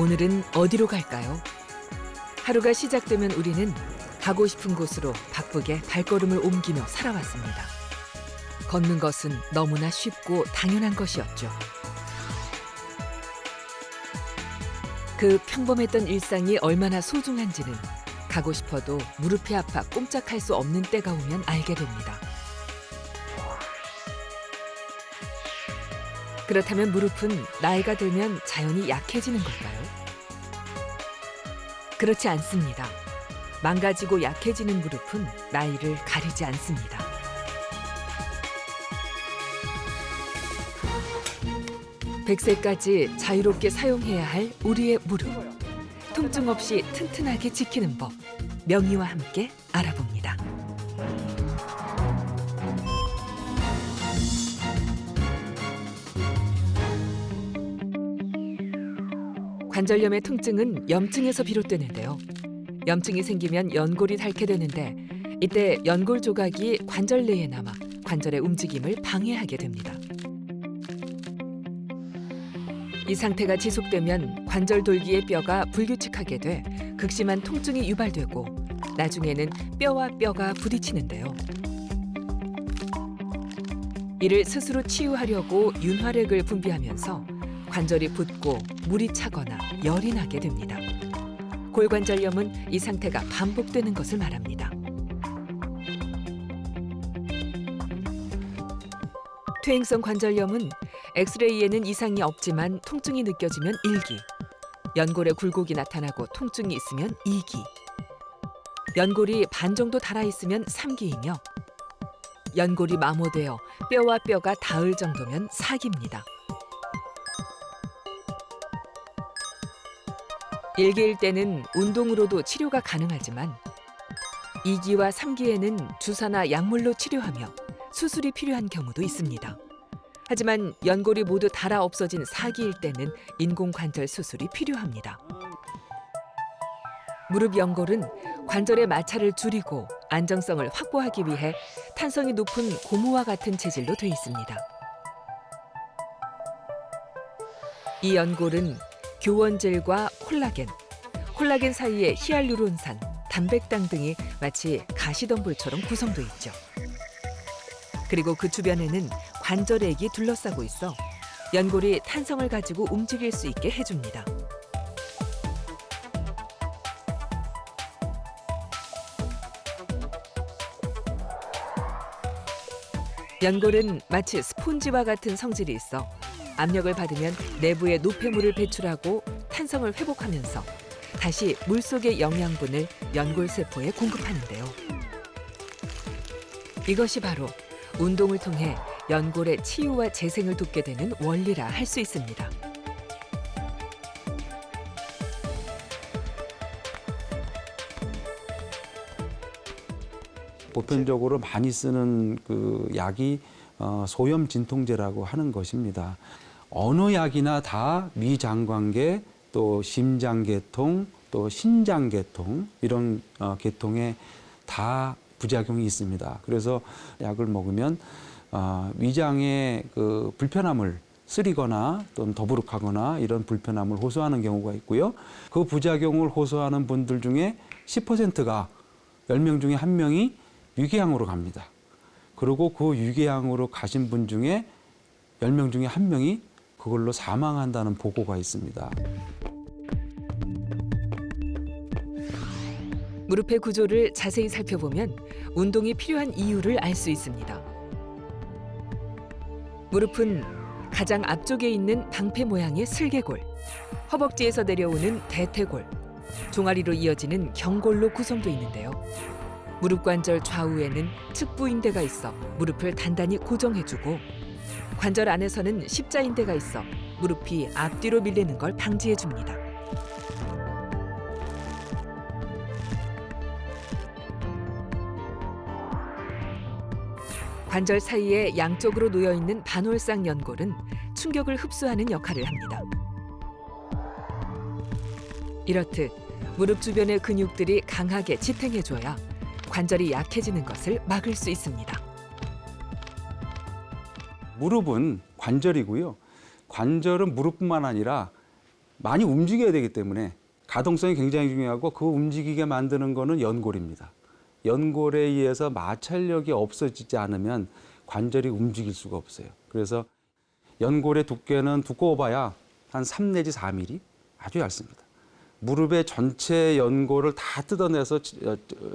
오늘은 어디로 갈까요? 하루가 시작되면 우리는 가고 싶은 곳으로 바쁘게 발걸음을 옮기며 살아왔습니다. 걷는 것은 너무나 쉽고 당연한 것이었죠. 그 평범했던 일상이 얼마나 소중한지는 가고 싶어도 무릎이 아파 꼼짝할 수 없는 때가 오면 알게 됩니다. 그렇다면 무릎은 나이가 들면 자연히 약해지는 걸까요? 그렇지 않습니다. 망가지고 약해지는 무릎은 나이를 가리지 않습니다. 백세까지 자유롭게 사용해야 할 우리의 무릎. 통증 없이 튼튼하게 지키는 법. 명의와 함께 알아봅니다. 관절염의 통증은 염증에서 비롯되는데요. 염증이 생기면 연골이 닳게 되는데 이때 연골 조각이 관절 내에 남아 관절의 움직임을 방해하게 됩니다. 이 상태가 지속되면 관절 돌기의 뼈가 불규칙하게 돼 극심한 통증이 유발되고 나중에는 뼈와 뼈가 부딪히는데요. 이를 스스로 치유하려고 윤활액을 분비하면서 관절이 붓고 물이 차거나 열이 나게 됩니다. 골관절염은 이 상태가 반복되는 것을 말합니다. 퇴행성 관절염은 엑스레이에는 이상이 없지만 통증이 느껴지면 1기, 연골에 굴곡이 나타나고 통증이 있으면 2기, 연골이 반 정도 닳아있으면 3기이며 연골이 마모되어 뼈와 뼈가 닿을 정도면 4기입니다. 1기일 때는 운동으로도 치료가 가능하지만 2기와 3기에는 주사나 약물로 치료하며 수술이 필요한 경우도 있습니다. 하지만 연골이 모두 닳아 없어진 4기일 때는 인공관절 수술이 필요합니다. 무릎 연골은 관절의 마찰을 줄이고 안정성을 확보하기 위해 탄성이 높은 고무와 같은 재질로 돼 있습니다. 이 연골은 교원젤과 콜라겐 사이에 히알루론산, 단백당 등이 마치 가시덤불처럼 구성돼 있죠. 그리고 그 주변에는 관절액이 둘러싸고 있어 연골이 탄성을 가지고 움직일 수 있게 해줍니다. 연골은 마치 스폰지와 같은 성질이 있어 압력을 받으면 내부의 노폐물을 배출하고 탄성을 회복하면서 다시 물속의 영양분을 연골세포에 공급하는데요. 이것이 바로 운동을 통해 연골의 치유와 재생을 돕게 되는 원리라 할 수 있습니다. 보편적으로 많이 쓰는 그 약이 소염 진통제라고 하는 것입니다. 어느 약이나 다 미장관계, 또 심장계통, 또 신장계통 이런 계통에 다 부작용이 있습니다. 그래서 약을 먹으면 위장의 그 불편함을 쓰리거나 또는 더부룩하거나 이런 불편함을 호소하는 경우가 있고요. 그 부작용을 호소하는 분들 중에 10%가 10명 중에 1명이 유궤양으로 갑니다. 그리고 그 유궤양으로 가신 분 중에 10명 중에 1명이 그걸로 사망한다는 보고가 있습니다. 무릎의 구조를 자세히 살펴보면 운동이 필요한 이유를 알 수 있습니다. 무릎은 가장 앞쪽에 있는 방패 모양의 슬개골, 허벅지에서 내려오는 대퇴골, 종아리로 이어지는 경골로 구성되어 있는데요. 무릎 관절 좌우에는 측부인대가 있어 무릎을 단단히 고정해주고 관절 안에서는 십자인대가 있어 무릎이 앞뒤로 밀리는 걸 방지해줍니다. 관절 사이에 양쪽으로 놓여있는 반월상 연골은 충격을 흡수하는 역할을 합니다. 이렇듯 무릎 주변의 근육들이 강하게 지탱해줘야 관절이 약해지는 것을 막을 수 있습니다. 무릎은 관절이고요. 관절은 무릎뿐만 아니라 많이 움직여야 되기 때문에 가동성이 굉장히 중요하고 그 움직이게 만드는 거는 연골입니다. 연골에 의해서 마찰력이 없어지지 않으면 관절이 움직일 수가 없어요. 그래서 연골의 두께는 두꺼워봐야 한 3 내지 4mm, 아주 얇습니다. 무릎의 전체 연골을 다 뜯어내서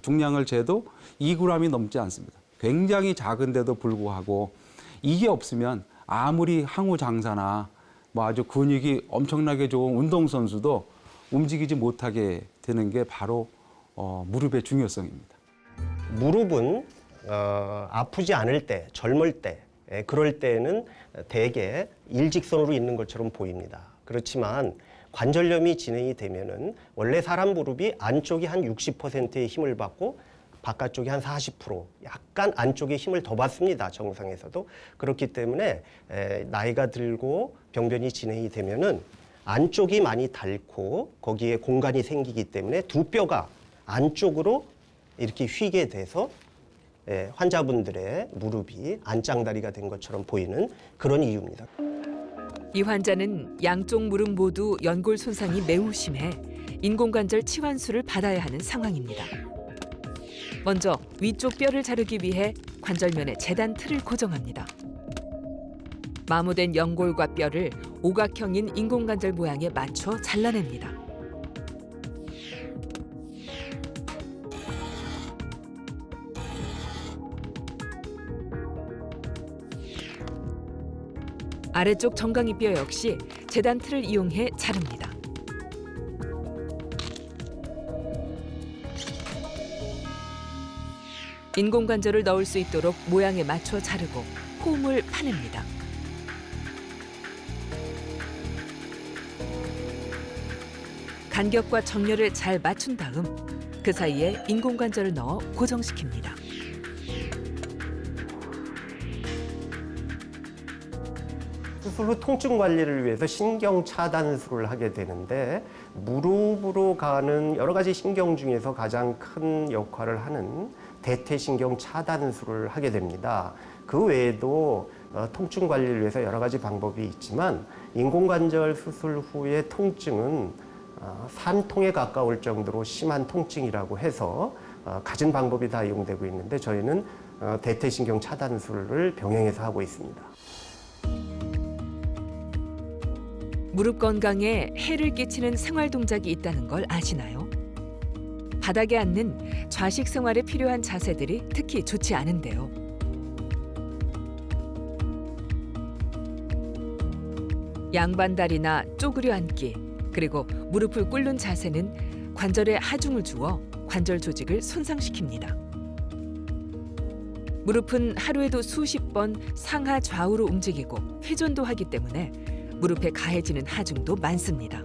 중량을 재도 2g이 넘지 않습니다. 굉장히 작은데도 불구하고 이게 없으면 아무리 항우 장사나 뭐 아주 근육이 엄청나게 좋은 운동선수도 움직이지 못하게 되는 게 바로 무릎의 중요성입니다. 무릎은 아프지 않을 때, 젊을 때, 그럴 때는 대개 일직선으로 있는 것처럼 보입니다. 그렇지만 관절염이 진행이 되면은 원래 사람 무릎이 안쪽이 한 60%의 힘을 받고 바깥쪽이 한 40%, 약간 안쪽에 힘을 더 받습니다. 정상에서도. 그렇기 때문에 나이가 들고 병변이 진행이 되면은 안쪽이 많이 닳고 거기에 공간이 생기기 때문에 두 뼈가 안쪽으로 이렇게 휘게 돼서 환자분들의 무릎이 안짱다리가 된 것처럼 보이는 그런 이유입니다. 이 환자는 양쪽 무릎 모두 연골 손상이 매우 심해 인공관절 치환술을 받아야 하는 상황입니다. 먼저 위쪽 뼈를 자르기 위해 관절면에 재단 틀을 고정합니다. 마모된 연골과 뼈를 오각형인 인공관절 모양에 맞춰 잘라냅니다. 아래쪽 정강이 뼈 역시 재단 틀을 이용해 자릅니다. 인공관절을 넣을 수 있도록 모양에 맞춰 자르고 홈을 파냅니다. 간격과 정렬을 잘 맞춘 다음 그 사이에 인공관절을 넣어 고정시킵니다. 수술 후 통증 관리를 위해서 신경 차단술을 하게 되는데 무릎으로 가는 여러 가지 신경 중에서 가장 큰 역할을 하는 대퇴신경 차단술을 하게 됩니다. 그 외에도 통증 관리를 위해서 여러 가지 방법이 있지만 인공관절 수술 후의 통증은 산통에 가까울 정도로 심한 통증이라고 해서 갖은 방법이 다 이용되고 있는데 저희는 대퇴신경 차단술을 병행해서 하고 있습니다. 무릎 건강에 해를 끼치는 생활 동작이 있다는 걸 아시나요? 바닥에 앉는 좌식 생활에 필요한 자세들이 특히 좋지 않은데요. 양반다리나 쪼그려 앉기, 그리고 무릎을 꿇는 자세는 관절에 하중을 주어 관절 조직을 손상시킵니다. 무릎은 하루에도 수십 번 상하 좌우로 움직이고 회전도 하기 때문에 무릎에 가해지는 하중도 많습니다.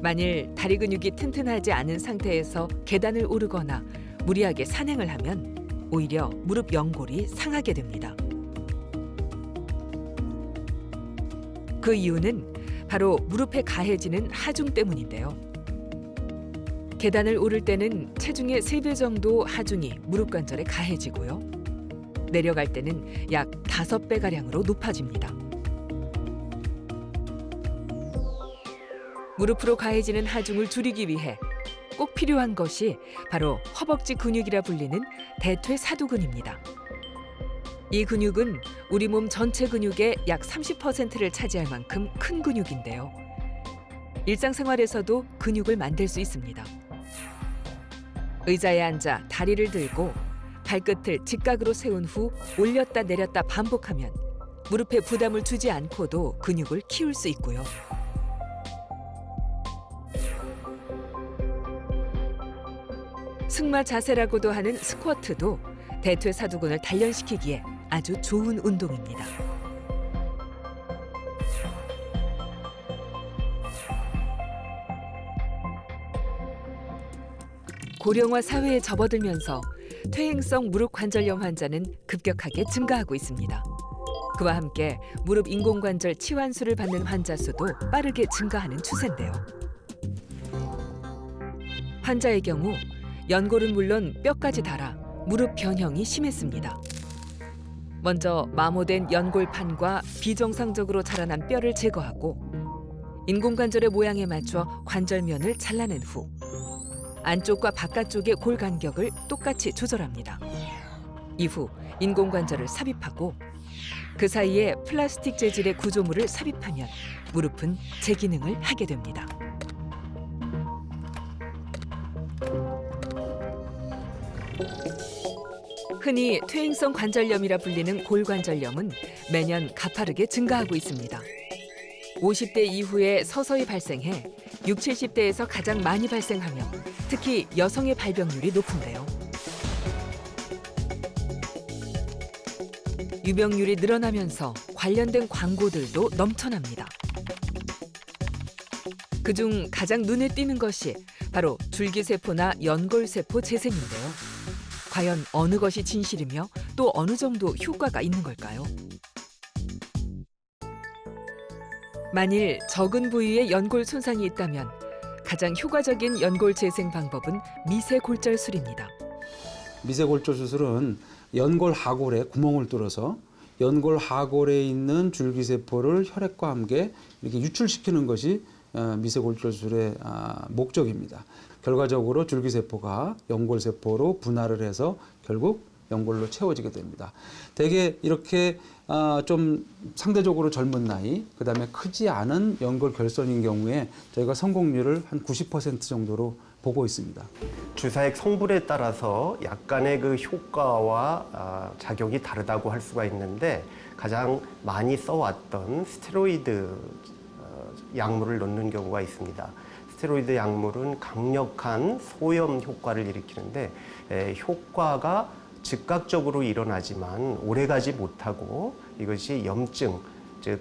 만일 다리 근육이 튼튼하지 않은 상태에서 계단을 오르거나 무리하게 산행을 하면 오히려 무릎 연골이 상하게 됩니다. 그 이유는 바로 무릎에 가해지는 하중 때문인데요. 계단을 오를 때는 체중의 3배 정도 하중이 무릎 관절에 가해지고요. 내려갈 때는 약 5배가량으로 높아집니다. 무릎으로 가해지는 하중을 줄이기 위해 꼭 필요한 것이 바로 허벅지 근육이라 불리는 대퇴사두근입니다. 이 근육은 우리 몸 전체 근육의 약 30%를 차지할 만큼 큰 근육인데요. 일상생활에서도 근육을 만들 수 있습니다. 의자에 앉아 다리를 들고 발끝을 직각으로 세운 후 올렸다 내렸다 반복하면 무릎에 부담을 주지 않고도 근육을 키울 수 있고요. 승마 자세라고도 하는 스쿼트도 대퇴사두근을 단련시키기에 아주 좋은 운동입니다. 고령화 사회에 접어들면서 퇴행성 무릎 관절염 환자는 급격하게 증가하고 있습니다. 그와 함께 무릎 인공관절 치환술을 받는 환자 수도 빠르게 증가하는 추세인데요. 환자의 경우 연골은 물론 뼈까지 닳아 무릎 변형이 심했습니다. 먼저 마모된 연골판과 비정상적으로 자라난 뼈를 제거하고 인공관절의 모양에 맞춰 관절면을 잘라낸 후 안쪽과 바깥쪽의 골 간격을 똑같이 조절합니다. 이후 인공관절을 삽입하고 그 사이에 플라스틱 재질의 구조물을 삽입하면 무릎은 제 기능을 하게 됩니다. 흔히 퇴행성 관절염이라 불리는 골관절염은 매년 가파르게 증가하고 있습니다. 50대 이후에 서서히 발생해 60, 70대에서 가장 많이 발생하며 특히 여성의 발병률이 높은데요. 유병률이 늘어나면서 관련된 광고들도 넘쳐납니다. 그중 가장 눈에 띄는 것이 바로 줄기세포나 연골세포 재생인데요. 과연 어느 것이 진실이며 또 어느 정도 효과가 있는 걸까요? 만일 적은 부위에 연골 손상이 있다면 가장 효과적인 연골 재생 방법은 미세골절술입니다. 미세골절 수술은 연골 하골에 구멍을 뚫어서 연골 하골에 있는 줄기세포를 혈액과 함께 이렇게 유출시키는 것이 미세골절술의 목적입니다. 결과적으로 줄기세포가 연골세포로 분할을 해서 결국 연골로 채워지게 됩니다. 대개 이렇게 좀 상대적으로 젊은 나이, 그다음에 크지 않은 연골 결손인 경우에 저희가 성공률을 한 90% 정도로 보고 있습니다. 주사액 성분에 따라서 약간의 그 효과와 작용이 다르다고 할 수가 있는데 가장 많이 써왔던 스테로이드 약물을 넣는 경우가 있습니다. 스테로이드 약물은 강력한 소염 효과를 일으키는데 효과가 즉각적으로 일어나지만 오래가지 못하고 이것이 염증, 즉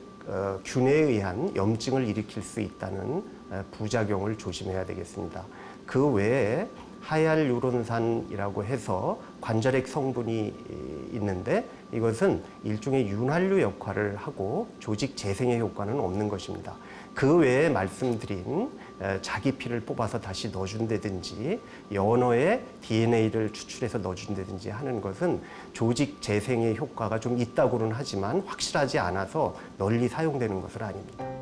균에 의한 염증을 일으킬 수 있다는 부작용을 조심해야 되겠습니다. 그 외에 하이알루론산이라고 해서 관절액 성분이 있는데 이것은 일종의 윤활유 역할을 하고 조직 재생의 효과는 없는 것입니다. 그 외에 말씀드린 자기 피를 뽑아서 다시 넣어준다든지 연어의 DNA를 추출해서 넣어준다든지 하는 것은 조직 재생의 효과가 좀 있다고는 하지만 확실하지 않아서 널리 사용되는 것은 아닙니다.